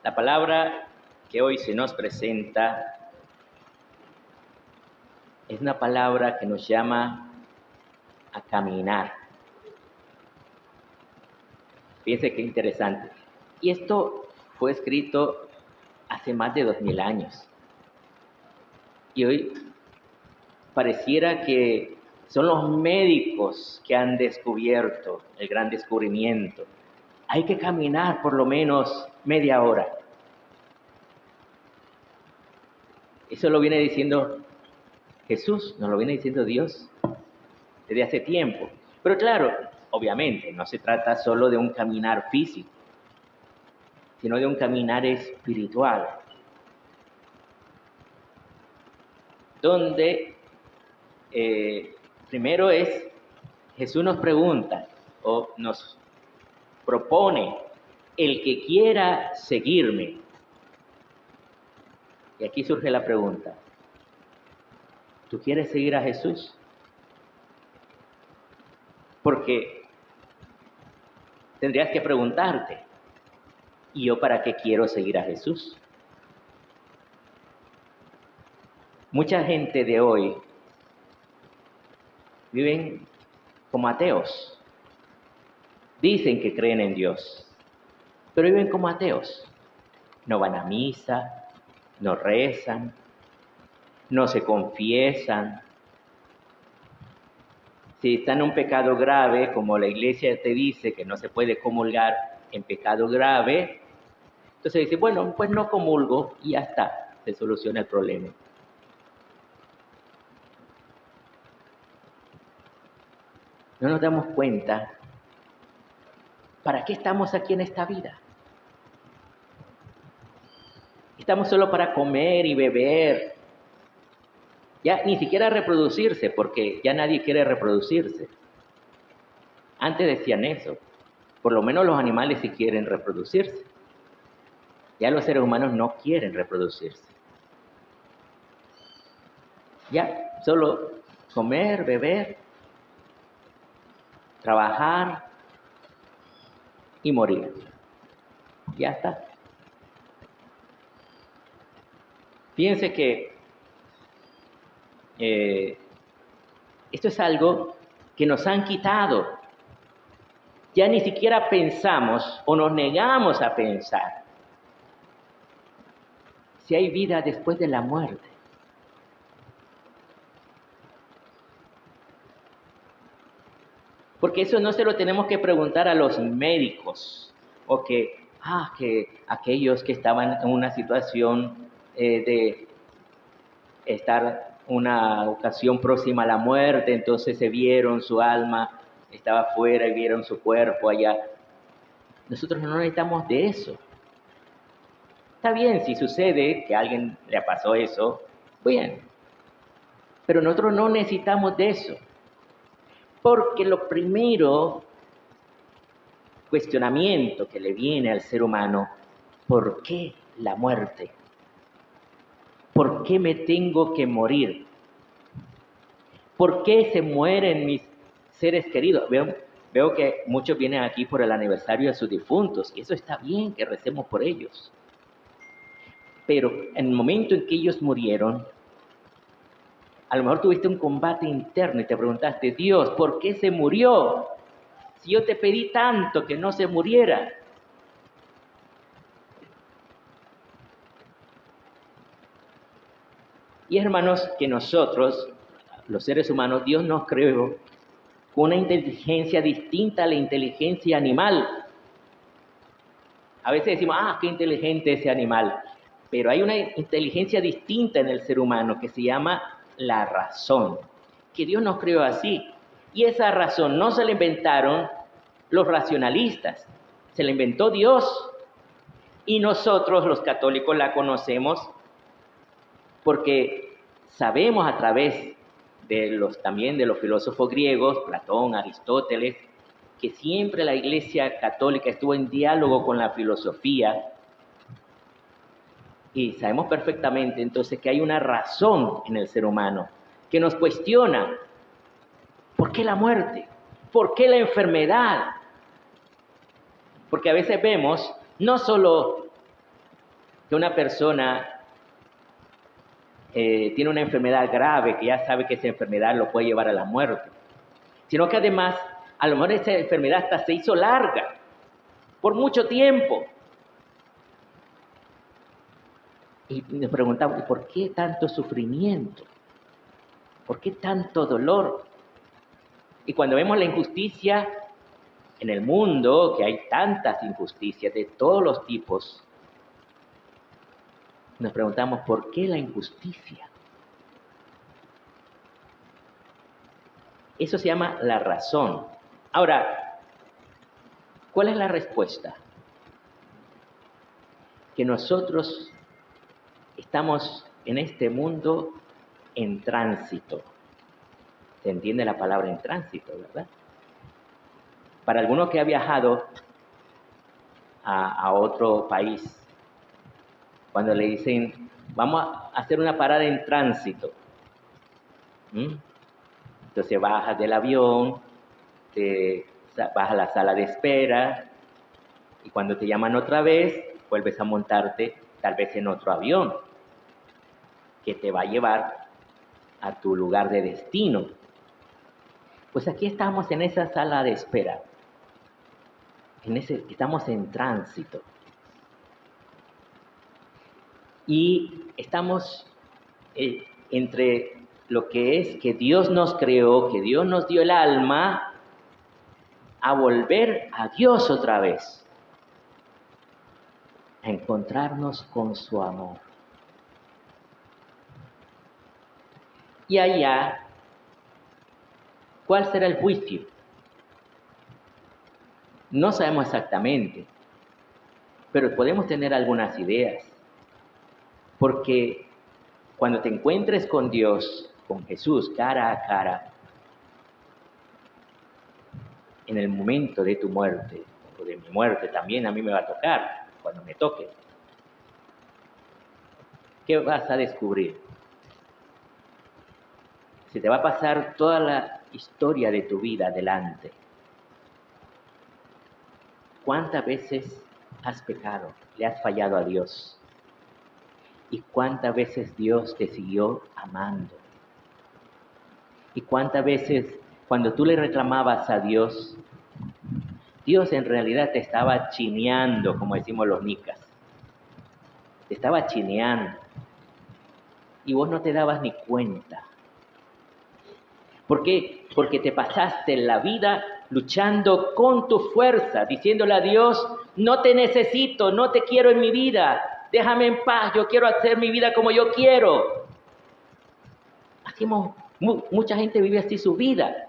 La palabra que hoy se nos presenta es una palabra que nos llama a caminar. Fíjense qué interesante. Y esto fue escrito hace más de 2000 años. Y hoy pareciera que son los médicos que han descubierto el gran descubrimiento. Hay que caminar por lo menos media hora. Eso lo viene diciendo Jesús, nos lo viene diciendo Dios desde hace tiempo. Pero claro, obviamente, no se trata solo de un caminar físico, sino de un caminar espiritual, donde primero Jesús nos pregunta o nos propone, el que quiera seguirme. Y aquí surge la pregunta, ¿tú quieres seguir a Jesús? Porque tendrías que preguntarte, ¿y yo para qué quiero seguir a Jesús? Mucha gente de hoy viven como ateos. Dicen que creen en Dios, pero viven como ateos. No van a misa, no rezan, no se confiesan. Si están en un pecado grave, como la iglesia te dice que no se puede comulgar en pecado grave, entonces dice, bueno, pues no comulgo y ya está, se soluciona el problema. No nos damos cuenta, ¿para qué estamos aquí en esta vida? Estamos solo para comer y beber. Ya ni siquiera reproducirse, porque ya nadie quiere reproducirse. Antes decían eso. Por lo menos los animales sí quieren reproducirse. Ya los seres humanos no quieren reproducirse. Ya, solo comer, beber, trabajar y morir. Ya está. Fíjense que esto es algo que nos han quitado. Ya ni siquiera pensamos o nos negamos a pensar si hay vida después de la muerte. Porque eso no se lo tenemos que preguntar a los médicos o que aquellos que estaban en una situación de estar una ocasión próxima a la muerte, entonces se vieron su alma, estaba afuera y vieron su cuerpo allá. Nosotros no necesitamos de eso. Está bien si sucede que a alguien le pasó eso, bien, pero nosotros no necesitamos de eso. Porque lo primero cuestionamiento que le viene al ser humano, ¿por qué la muerte? ¿Por qué me tengo que morir? ¿Por qué se mueren mis seres queridos? Veo que muchos vienen aquí por el aniversario de sus difuntos, y eso está bien, que recemos por ellos. Pero en el momento en que ellos murieron, a lo mejor tuviste un combate interno y te preguntaste, Dios, ¿por qué se murió? Si yo te pedí tanto que no se muriera. Y hermanos, que nosotros, los seres humanos, Dios nos creó con una inteligencia distinta a la inteligencia animal. A veces decimos, qué inteligente ese animal. Pero hay una inteligencia distinta en el ser humano que se llama la razón, que Dios nos creó así. Y esa razón no se la inventaron los racionalistas, se la inventó Dios. Y nosotros los católicos la conocemos porque sabemos a través también de los filósofos griegos, Platón, Aristóteles, que siempre la Iglesia Católica estuvo en diálogo con la filosofía. Y sabemos perfectamente entonces que hay una razón en el ser humano que nos cuestiona, ¿por qué la muerte? ¿Por qué la enfermedad? Porque a veces vemos no solo que una persona tiene una enfermedad grave, que ya sabe que esa enfermedad lo puede llevar a la muerte, sino que además, a lo mejor esa enfermedad hasta se hizo larga, por mucho tiempo. Y nos preguntamos, ¿por qué tanto sufrimiento? ¿Por qué tanto dolor? Y cuando vemos la injusticia en el mundo, que hay tantas injusticias de todos los tipos, nos preguntamos, ¿por qué la injusticia? Eso se llama la razón. Ahora, ¿cuál es la respuesta? Que nosotros estamos en este mundo en tránsito. Se entiende la palabra en tránsito, ¿verdad? Para alguno que ha viajado a otro país, cuando le dicen, vamos a hacer una parada en tránsito, entonces bajas del avión, vas a la sala de espera, y cuando te llaman otra vez, vuelves a montarte tal vez en otro avión, que te va a llevar a tu lugar de destino. Pues aquí estamos en esa sala de espera, estamos en tránsito. Y estamos entre lo que es que Dios nos creó, que Dios nos dio el alma, a volver a Dios otra vez, a encontrarnos con su amor. Y allá, ¿cuál será el juicio? No sabemos exactamente, pero podemos tener algunas ideas. Porque cuando te encuentres con Dios, con Jesús, cara a cara, en el momento de tu muerte, o de mi muerte también a mí me va a tocar, cuando me toque, ¿qué vas a descubrir? Se te va a pasar toda la historia de tu vida adelante. ¿Cuántas veces has pecado? ¿Le has fallado a Dios? ¿Y cuántas veces Dios te siguió amando? ¿Y cuántas veces cuando tú le reclamabas a Dios, Dios en realidad te estaba chineando, como decimos los nicas? Te estaba chineando. Y vos no te dabas ni cuenta. ¿Por qué? Porque te pasaste la vida luchando con tu fuerza, diciéndole a Dios, no te necesito, no te quiero en mi vida, déjame en paz, yo quiero hacer mi vida como yo quiero. Mucha gente vive así su vida.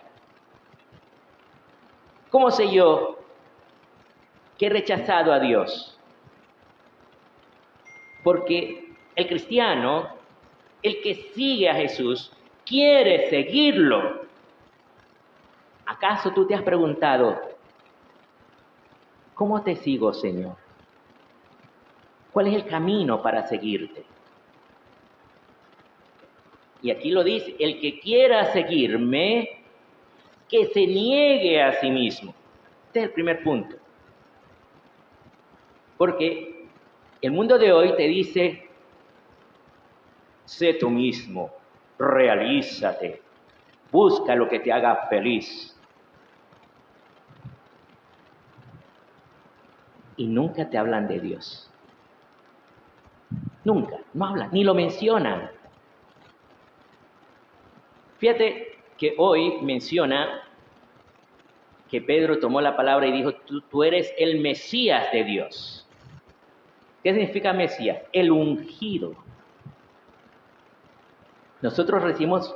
¿Cómo sé yo que he rechazado a Dios? Porque el cristiano, el que sigue a Jesús, quiere seguirlo. ¿Acaso tú te has preguntado, ¿cómo te sigo, Señor? ¿Cuál es el camino para seguirte? Y aquí lo dice, el que quiera seguirme, que se niegue a sí mismo. Este es el primer punto. Porque el mundo de hoy te dice, sé tú mismo, realízate, busca lo que te haga feliz. Y nunca te hablan de Dios. Nunca, no hablan, ni lo mencionan. Fíjate que hoy menciona que Pedro tomó la palabra y dijo, tú eres el Mesías de Dios. ¿Qué significa Mesías? El ungido. Nosotros recibimos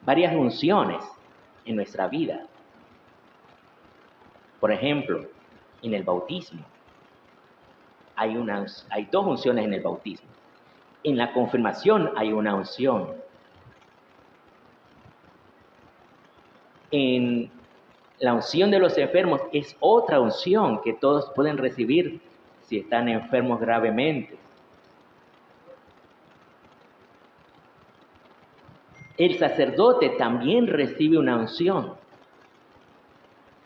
varias unciones en nuestra vida. Por ejemplo, en el bautismo. Hay dos unciones en el bautismo. En la confirmación hay una unción. En la unción de los enfermos es otra unción que todos pueden recibir si están enfermos gravemente. El sacerdote también recibe una unción.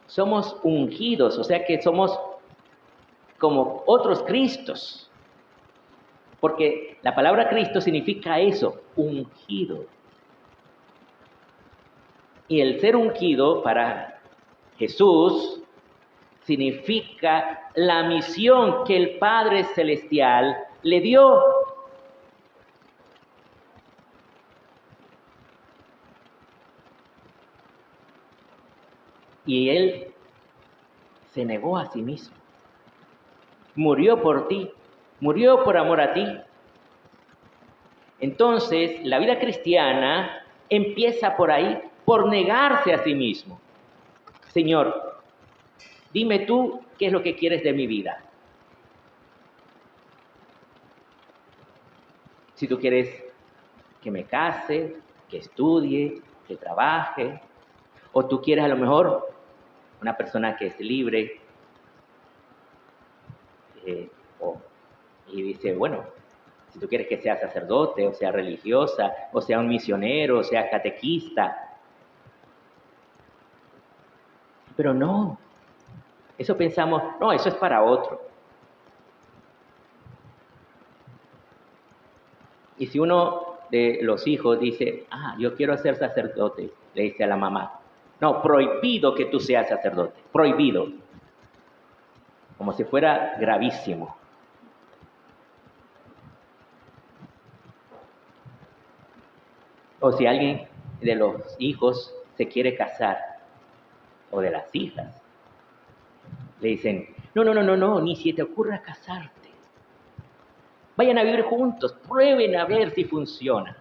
Somos ungidos, o sea que somos como otros Cristos. Porque la palabra Cristo significa eso, ungido. Y el ser ungido para Jesús significa la misión que el Padre Celestial le dio. Y Él se negó a sí mismo. Murió por ti, murió por amor a ti. Entonces, la vida cristiana empieza por ahí, por negarse a sí mismo. Señor, dime tú qué es lo que quieres de mi vida. Si tú quieres que me case, que estudie, que trabaje, o tú quieres a lo mejor una persona que es libre, y dice, bueno, si tú quieres que sea sacerdote, o sea religiosa, o sea un misionero, o sea catequista. Pero no, eso pensamos, no, eso es para otro. Y si uno de los hijos dice, yo quiero ser sacerdote, le dice a la mamá, no, prohibido que tú seas sacerdote, prohibido. Como si fuera gravísimo. O si alguien de los hijos se quiere casar, o de las hijas, le dicen, no, ni si te ocurra casarte. Vayan a vivir juntos, prueben a ver si funciona.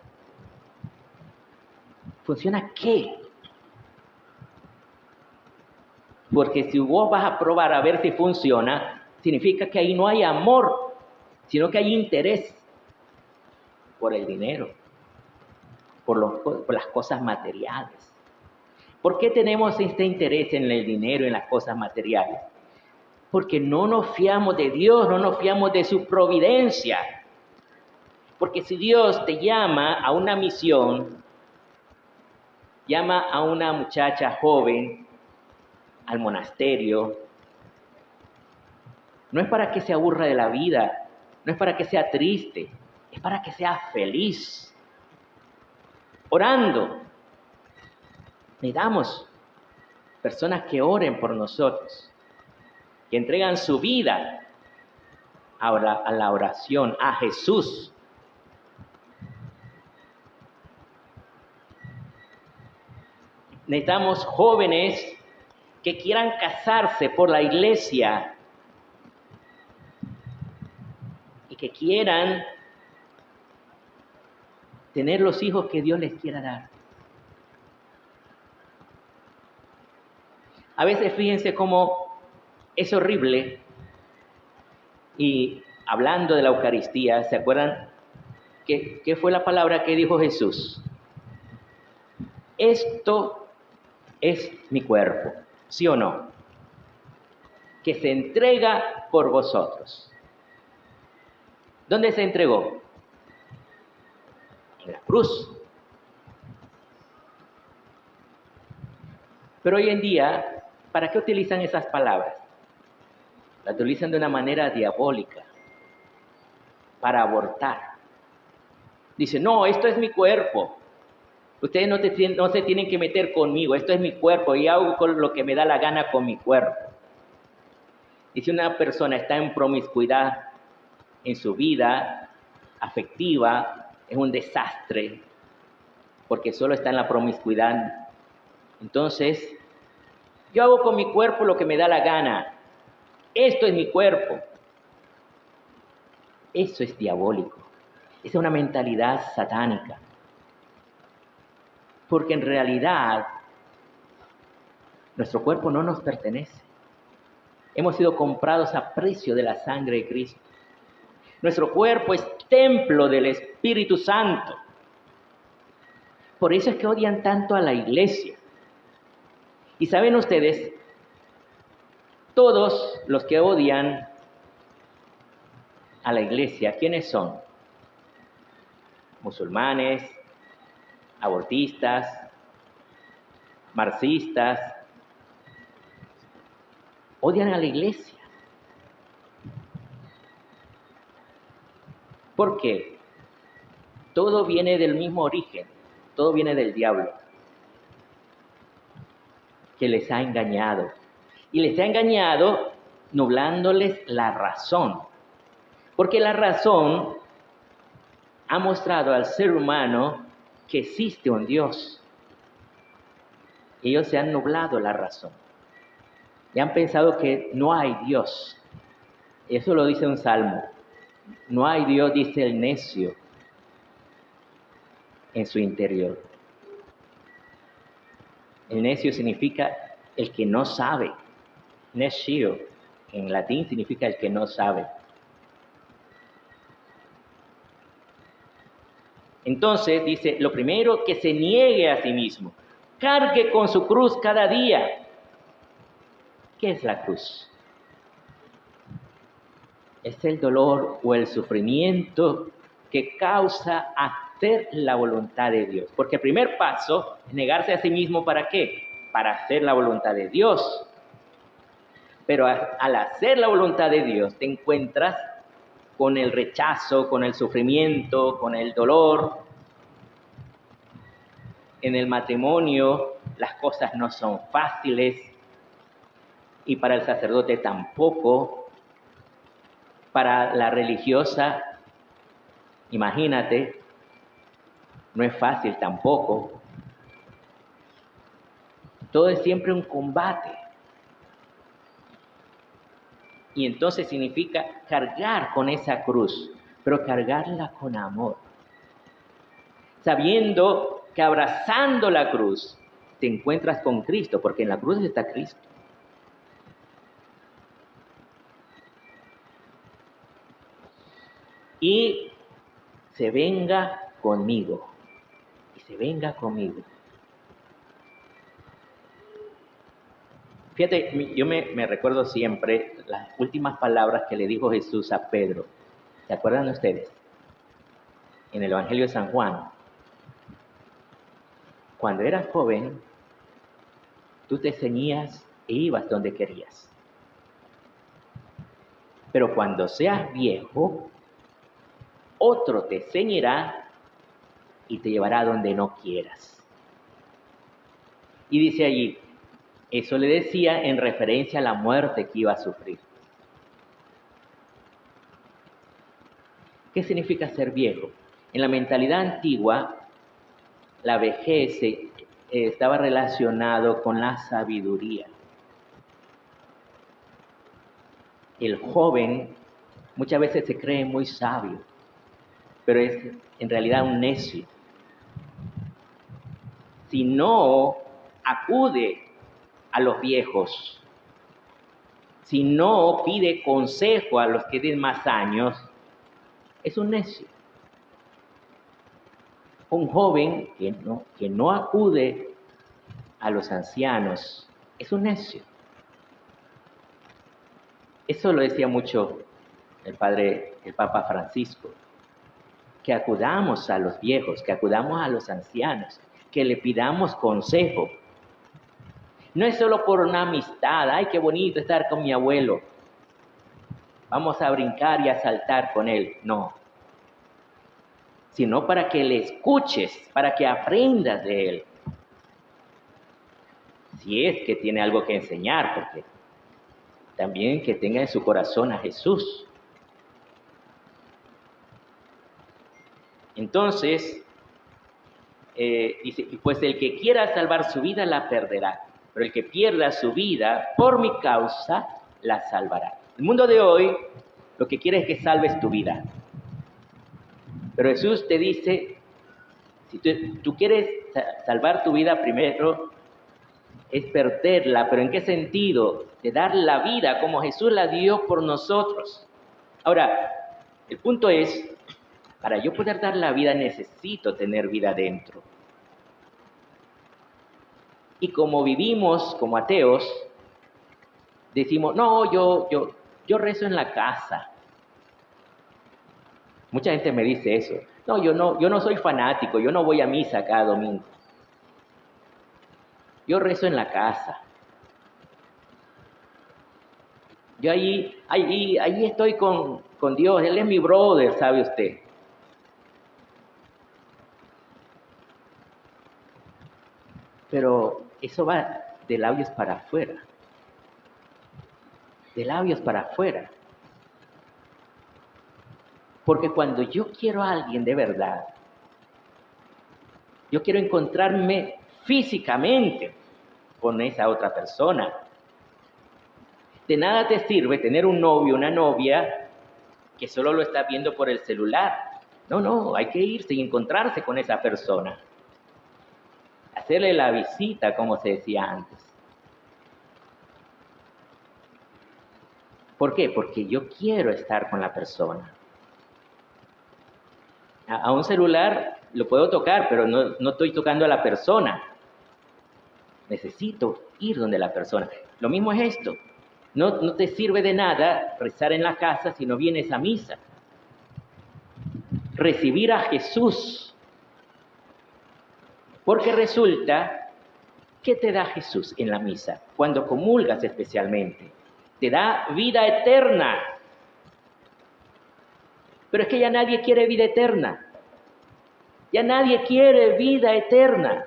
¿Funciona qué? Porque si vos vas a probar a ver si funciona, significa que ahí no hay amor, sino que hay interés por el dinero, por las cosas materiales. ¿Por qué tenemos este interés en el dinero, en las cosas materiales? Porque no nos fiamos de Dios, no nos fiamos de su providencia. Porque si Dios te llama a una misión, llama a una muchacha joven al monasterio, no es para que se aburra de la vida, no es para que sea triste, es para que sea feliz. Orando, necesitamos personas que oren por nosotros, que entregan su vida a la oración, a Jesús. Necesitamos jóvenes que quieran casarse por la iglesia y que quieran tener los hijos que Dios les quiera dar. A veces fíjense cómo es horrible, y hablando de la Eucaristía, ¿se acuerdan qué fue la palabra que dijo Jesús? Esto es mi cuerpo, ¿sí o no? Que se entrega por vosotros. ¿Dónde se entregó? En la cruz. Pero hoy en día, ¿para qué utilizan esas palabras? Las utilizan de una manera diabólica, para abortar. Dicen, no, esto es mi cuerpo. Ustedes no se tienen que meter conmigo, esto es mi cuerpo y hago con lo que me da la gana con mi cuerpo. Y si una persona está en promiscuidad en su vida afectiva, es un desastre, porque solo está en la promiscuidad. Entonces, yo hago con mi cuerpo lo que me da la gana. Esto es mi cuerpo. Eso es diabólico. Esa es una mentalidad satánica. Porque en realidad, nuestro cuerpo no nos pertenece. Hemos sido comprados a precio de la sangre de Cristo. Nuestro cuerpo es templo del Espíritu Santo. Por eso es que odian tanto a la iglesia. Y saben ustedes, todos los que odian a la iglesia, ¿quiénes son? Musulmanes, abortistas, marxistas, odian a la iglesia. ¿Por qué? Todo viene del mismo origen, todo viene del diablo, que les ha engañado. Y les ha engañado nublándoles la razón. Porque la razón ha mostrado al ser humano que existe un Dios. Ellos se han nublado la razón. Y han pensado que no hay Dios. Eso lo dice un salmo. No hay Dios, dice el necio, en su interior. El necio significa el que no sabe. Necio, en latín, significa el que no sabe. Entonces dice, lo primero, que se niegue a sí mismo. Cargue con su cruz cada día. ¿Qué es la cruz? Es el dolor o el sufrimiento que causa hacer la voluntad de Dios. Porque el primer paso es negarse a sí mismo, ¿para qué? Para hacer la voluntad de Dios. Pero al hacer la voluntad de Dios te encuentras con el rechazo, con el sufrimiento, con el dolor. En el matrimonio las cosas no son fáciles y para el sacerdote tampoco. Para la religiosa, imagínate, no es fácil tampoco. Todo es siempre un combate. Y entonces significa cargar con esa cruz, pero cargarla con amor. Sabiendo que abrazando la cruz te encuentras con Cristo, porque en la cruz está Cristo. Y se venga conmigo. Y se venga conmigo. Fíjate, yo me recuerdo siempre las últimas palabras que le dijo Jesús a Pedro. ¿Se acuerdan ustedes? En el Evangelio de San Juan. Cuando eras joven, tú te ceñías e ibas donde querías. Pero cuando seas viejo, otro te ceñirá y te llevará donde no quieras. Y dice allí, eso le decía en referencia a la muerte que iba a sufrir. ¿Qué significa ser viejo? En la mentalidad antigua, la vejez estaba relacionado con la sabiduría. El joven muchas veces se cree muy sabio, pero es en realidad un necio. Si no acude a los viejos, si no pide consejo a los que tienen más años, es un necio. Un joven que no acude a los ancianos es un necio. Eso lo decía mucho el Papa Francisco, que acudamos a los viejos, que acudamos a los ancianos, que le pidamos consejo. No es solo por una amistad, ay, qué bonito estar con mi abuelo, vamos a brincar y a saltar con él, no. Sino para que le escuches, para que aprendas de él. Si es que tiene algo que enseñar, porque también que tenga en su corazón a Jesús. Entonces, dice, pues el que quiera salvar su vida la perderá, pero el que pierda su vida por mi causa la salvará. El mundo de hoy lo que quiere es que salves tu vida. Pero Jesús te dice, si tú quieres salvar tu vida, primero es perderla, pero ¿en qué sentido? De dar la vida como Jesús la dio por nosotros. Ahora, el punto es, para yo poder dar la vida necesito tener vida dentro. Y como vivimos como ateos, decimos, no, yo rezo en la casa. Mucha gente me dice eso. No, yo no soy fanático, yo no voy a misa cada domingo. Yo rezo en la casa. Yo ahí estoy con Dios, Él es mi brother, ¿sabe usted? Pero eso va de labios para afuera. De labios para afuera. Porque cuando yo quiero a alguien de verdad, yo quiero encontrarme físicamente con esa otra persona. De nada te sirve tener un novio, una novia, que solo lo está viendo por el celular. No, hay que irse y encontrarse con esa persona. Hacerle la visita, como se decía antes. ¿Por qué? Porque yo quiero estar con la persona. A un celular lo puedo tocar, pero no estoy tocando a la persona. Necesito ir donde la persona. Lo mismo es esto. No te sirve de nada rezar en la casa si no vienes a misa. Recibir a Jesús. Porque resulta, ¿qué te da Jesús en la misa? Cuando comulgas especialmente. Te da vida eterna. Pero es que ya nadie quiere vida eterna. Ya nadie quiere vida eterna.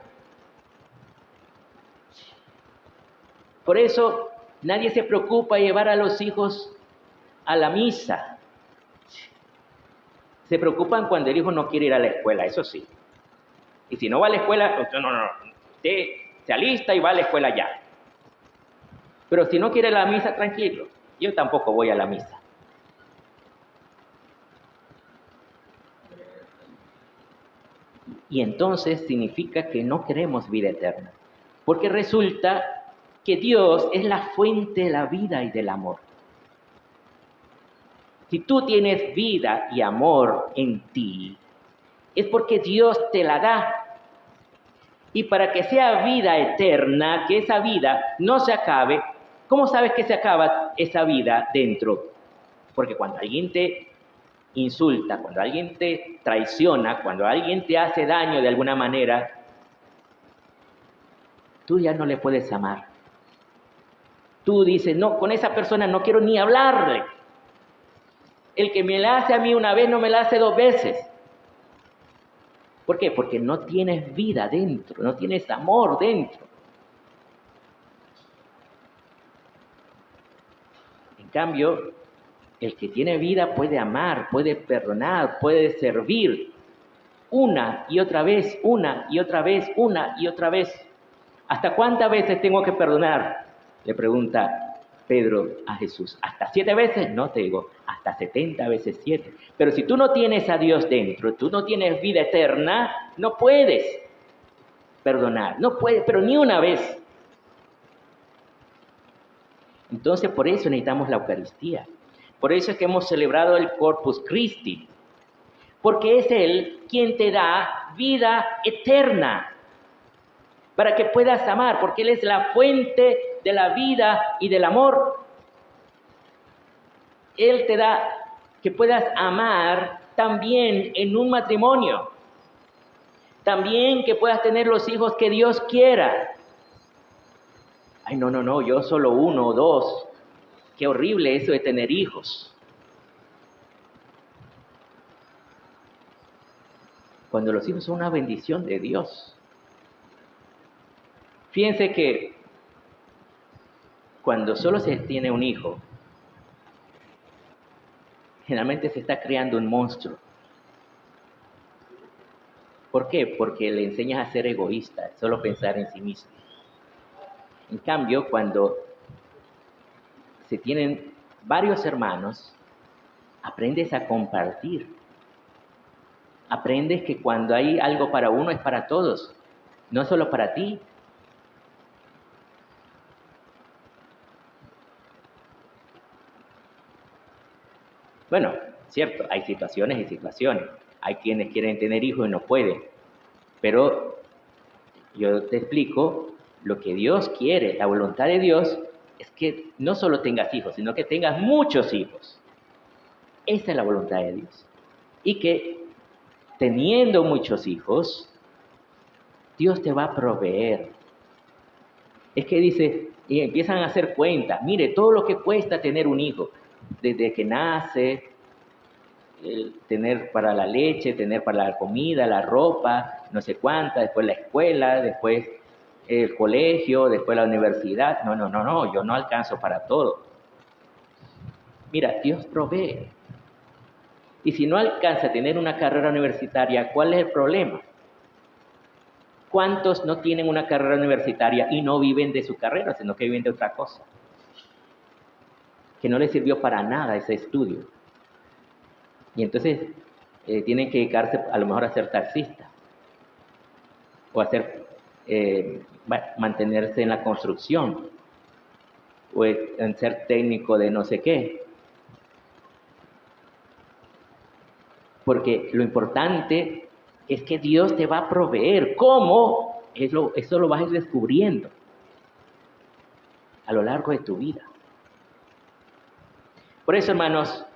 Por eso nadie se preocupa de llevar a los hijos a la misa. Se preocupan cuando el hijo no quiere ir a la escuela, eso sí. Y si no va a la escuela, no. Usted se alista y va a la escuela ya. Pero si no quiere la misa, tranquilo. Yo tampoco voy a la misa. Y entonces significa que no queremos vida eterna. Porque resulta que Dios es la fuente de la vida y del amor. Si tú tienes vida y amor en ti, es porque Dios te la da. Y para que sea vida eterna, que esa vida no se acabe, ¿cómo sabes que se acaba esa vida dentro? Porque cuando alguien te insulta, cuando alguien te traiciona, cuando alguien te hace daño de alguna manera, tú ya no le puedes amar. Tú dices, no, con esa persona no quiero ni hablarle. El que me la hace a mí una vez no me la hace 2 veces. ¿Por qué? Porque no tienes vida dentro, no tienes amor dentro. En cambio, el que tiene vida puede amar, puede perdonar, puede servir una y otra vez, una y otra vez, una y otra vez. ¿Hasta cuántas veces tengo que perdonar? Le pregunta Pedro a Jesús. ¿Hasta 7 veces? No, te digo, hasta 70 veces 7. Pero si tú no tienes a Dios dentro, tú no tienes vida eterna, no puedes perdonar, no puedes, pero ni una vez. Entonces, por eso necesitamos la Eucaristía. Por eso es que hemos celebrado el Corpus Christi, porque es Él quien te da vida eterna, para que puedas amar, porque Él es la fuente de la vida y del amor. Él te da que puedas amar también en un matrimonio, también que puedas tener los hijos que Dios quiera. Ay, no, yo solo 1 o 2. Qué horrible eso de tener hijos. Cuando los hijos son una bendición de Dios. Fíjense que cuando solo se tiene un hijo, generalmente se está creando un monstruo. ¿Por qué? Porque le enseñas a ser egoísta, solo pensar en sí mismo. En cambio, cuando se tienen varios hermanos, aprendes a compartir. Aprendes que cuando hay algo para uno es para todos, no solo para ti. Bueno, cierto, hay situaciones y situaciones. Hay quienes quieren tener hijos y no pueden. Pero yo te explico, lo que Dios quiere, la voluntad de Dios, es que no solo tengas hijos, sino que tengas muchos hijos. Esa es la voluntad de Dios. Y que teniendo muchos hijos, Dios te va a proveer. Es que dice, y empiezan a hacer cuenta, mire, todo lo que cuesta tener un hijo, desde que nace, tener para la leche, tener para la comida, la ropa, no sé cuánta, después la escuela, después el colegio, después la universidad. No, yo no alcanzo para todo. Mira, Dios provee. Y si no alcanza a tener una carrera universitaria, ¿cuál es el problema? ¿Cuántos no tienen una carrera universitaria y no viven de su carrera, sino que viven de otra cosa? Que no les sirvió para nada ese estudio. Y entonces tienen que dedicarse a lo mejor a ser taxistas o a mantenerse en la construcción o en ser técnico de no sé qué. Porque lo importante es que Dios te va a proveer. ¿Cómo? Eso lo vas a ir descubriendo a lo largo de tu vida. Por eso, hermanos,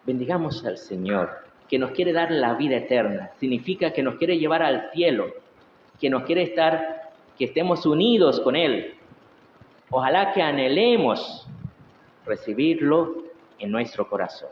bendigamos al Señor, que nos quiere dar la vida eterna. Significa que nos quiere llevar al cielo, que nos quiere que estemos unidos con Él. Ojalá que anhelemos recibirlo en nuestro corazón.